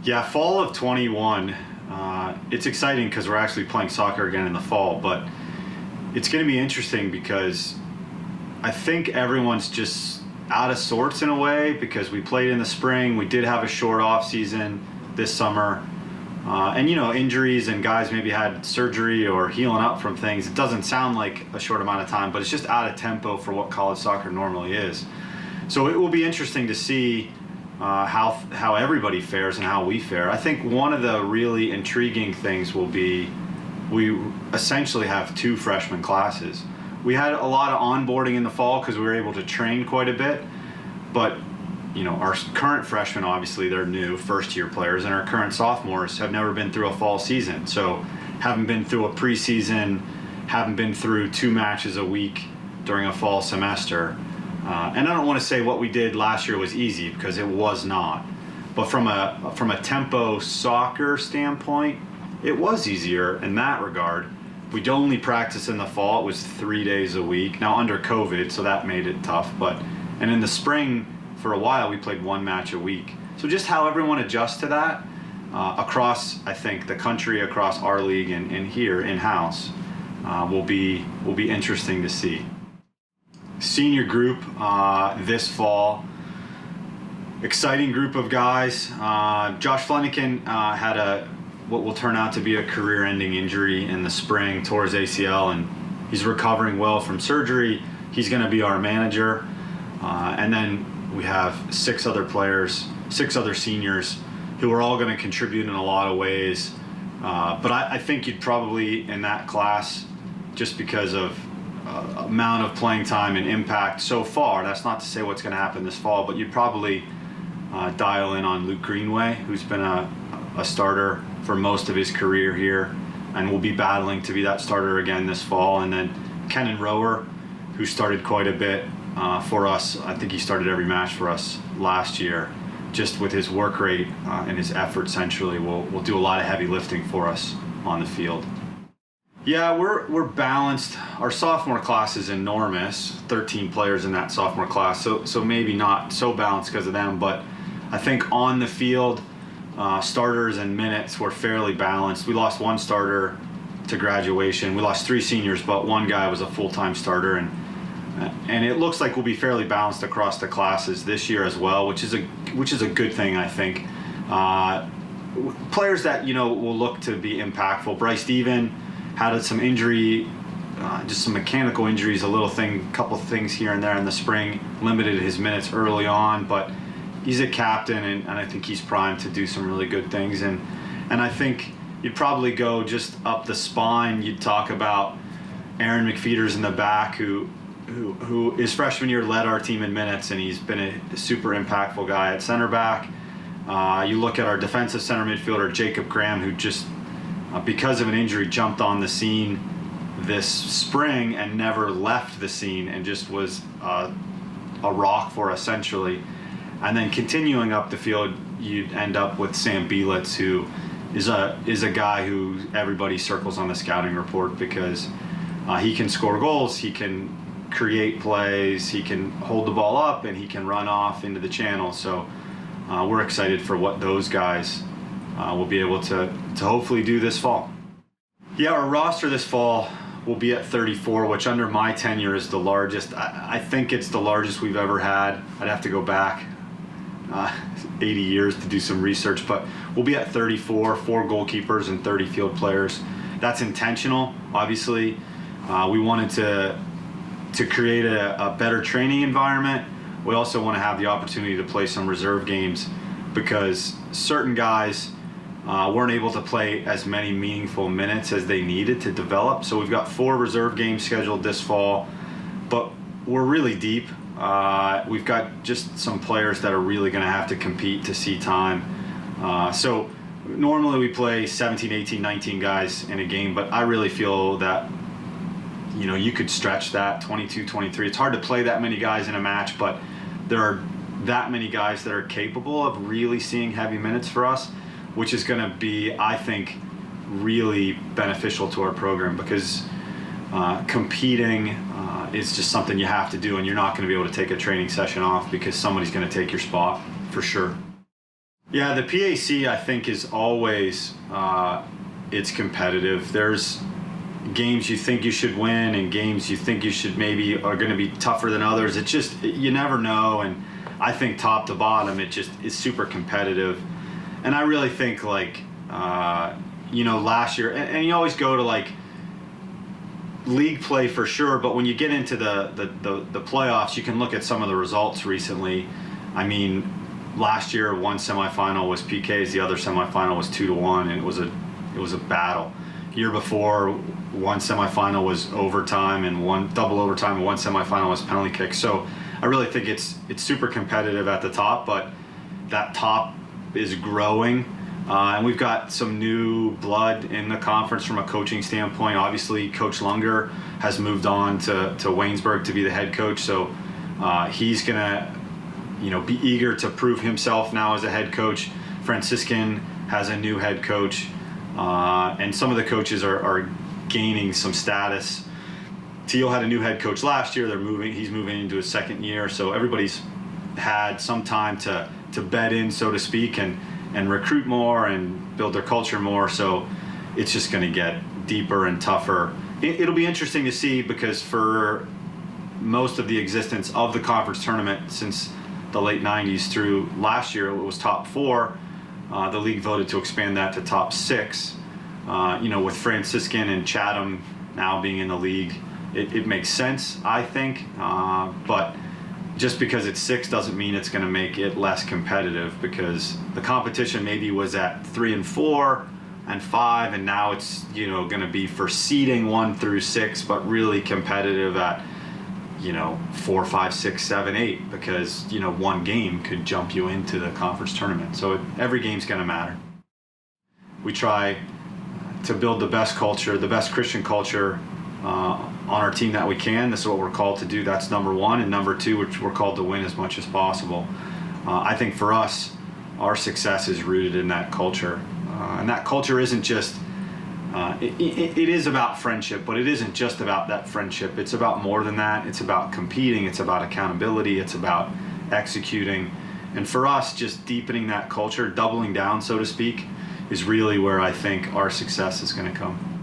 Yeah, fall of 21. It's exciting because we're actually playing soccer again in the fall, but it's going to be interesting because I think everyone's just out of sorts in a way because we played in the spring. We did have a short off season this summer. And injuries and guys maybe had surgery or healing up from things. It doesn't sound like a short amount of time, but it's just out of tempo for what college soccer normally is. So it will be interesting to see how everybody fares and how we fare. I think one of the really intriguing things will be we essentially have 2 freshman classes. We had a lot of onboarding in the fall because we were able to train quite a bit, but our current freshmen, obviously they're new first-year players, and our current sophomores have never been through a fall season. So haven't been through a preseason, haven't been through 2 matches a week during a fall semester. And I don't want to say what we did last year was easy because it was not. But from a tempo soccer standpoint, it was easier in that regard. We'd only practice in the fall. It was 3 days a week. Now under COVID, so that made it tough. And in the spring, for a while, we played 1 match a week. So just how everyone adjusts to that across, I think, the country, across our league and here in-house will be interesting to see. Senior group this fall, exciting group of guys. Josh Flanagan had what will turn out to be a career-ending injury in the spring, tore his ACL, and he's recovering well from surgery. He's going to be our manager. And then we have 6 other players, 6 other seniors who are all going to contribute in a lot of ways. But I think you'd probably, in that class, just because of amount of playing time and impact so far, that's not to say what's going to happen this fall, but you'd probably dial in on Luke Greenway, who's been a starter for most of his career here and will be battling to be that starter again this fall. And then Kenan Rower, who started quite a bit for us. I think he started every match for us last year. Just with his work rate and his effort, essentially, will do a lot of heavy lifting for us on the field. Yeah, we're balanced. Our sophomore class is enormous, 13 players in that sophomore class, so maybe not so balanced because of them, but I think on the field, starters and minutes were fairly balanced. We lost 1 starter to graduation. We lost 3 seniors, but 1 guy was a full-time starter, and it looks like we'll be fairly balanced across the classes this year as well, which is a good thing, I think. Players that will look to be impactful. Bryce Steven had some injury, just some mechanical injuries, couple of things here and there in the spring, limited his minutes early on, but he's a captain, and I think he's primed to do some really good things. And I think you'd probably go just up the spine. You'd talk about Aaron McFeeters in the back, who his freshman year led our team in minutes, and he's been a super impactful guy at center back. You look at our defensive center midfielder, Jacob Graham, who just, because of an injury, jumped on the scene this spring and never left the scene and just was a rock for us, essentially. And then continuing up the field, you'd end up with Sam Bielitz, who is a guy who everybody circles on the scouting report because he can score goals, he can create plays, he can hold the ball up, and he can run off into the channel. So we're excited for what those guys will be able to hopefully do this fall. Yeah, our roster this fall will be at 34, which under my tenure is the largest. I think it's the largest we've ever had. I'd have to go back 80 years to do some research, but we'll be at 34, 4 goalkeepers and 30 field players. That's intentional, obviously. We wanted to create a better training environment. We also want to have the opportunity to play some reserve games because certain guys weren't able to play as many meaningful minutes as they needed to develop. So we've got 4 reserve games scheduled this fall, but we're really deep. We've got just some players that are really going to have to compete to see time. So normally we play 17, 18, 19 guys in a game, but I really feel that you could stretch that 22, 23. It's hard to play that many guys in a match, but there are that many guys that are capable of really seeing heavy minutes for us, which is going to be, I think, really beneficial to our program because competing is just something you have to do, and you're not going to be able to take a training session off because somebody's going to take your spot for sure. Yeah, the PAC I think is always it's competitive. There's games you think you should win and games you think you should maybe are going to be tougher than others. It's just you never know, and I think top to bottom it just is super competitive. And I really think like last year, and you always go to like league play for sure, but when you get into the playoffs, you can look at some of the results recently. I mean, last year one semifinal was PKs, the other semifinal was 2-1, and it was a battle. Year before, one semifinal was overtime and one double overtime, and one semifinal was penalty kick. So I really think it's super competitive at the top, but that top is growing. And we've got some new blood in the conference from a coaching standpoint. Obviously, Coach Lunger has moved on to Waynesburg to be the head coach, so he's going to be eager to prove himself now as a head coach. Franciscan has a new head coach, and some of the coaches are gaining some status. Teal had a new head coach last year. He's moving into his second year, so everybody's had some time to bed in, so to speak, and recruit more and build their culture more. So it's just going to get deeper and tougher. It'll be interesting to see, because for most of the existence of the conference tournament since the late 90s through last year, it was top 4. The league voted to expand that to top 6. With Franciscan and Chatham now being in the league, it makes sense, I think. But just because it's 6 doesn't mean it's going to make it less competitive, because the competition maybe was at 3 and 4 and 5, and now it's going to be for seeding 1 through 6, but really competitive at 4, 5, 6, 7, 8, because one game could jump you into the conference tournament. So every game's going to matter. We try to build the best culture, the best Christian culture on our team that we can. This is what we're called to do. That's number 1. And number 2, which we're called to win as much as possible. I think for us, our success is rooted in that culture. And that culture isn't just, it is about friendship, but it isn't just about that friendship. It's about more than that. It's about competing. It's about accountability. It's about executing. And for us, just deepening that culture, doubling down, so to speak, is really where I think our success is going to come.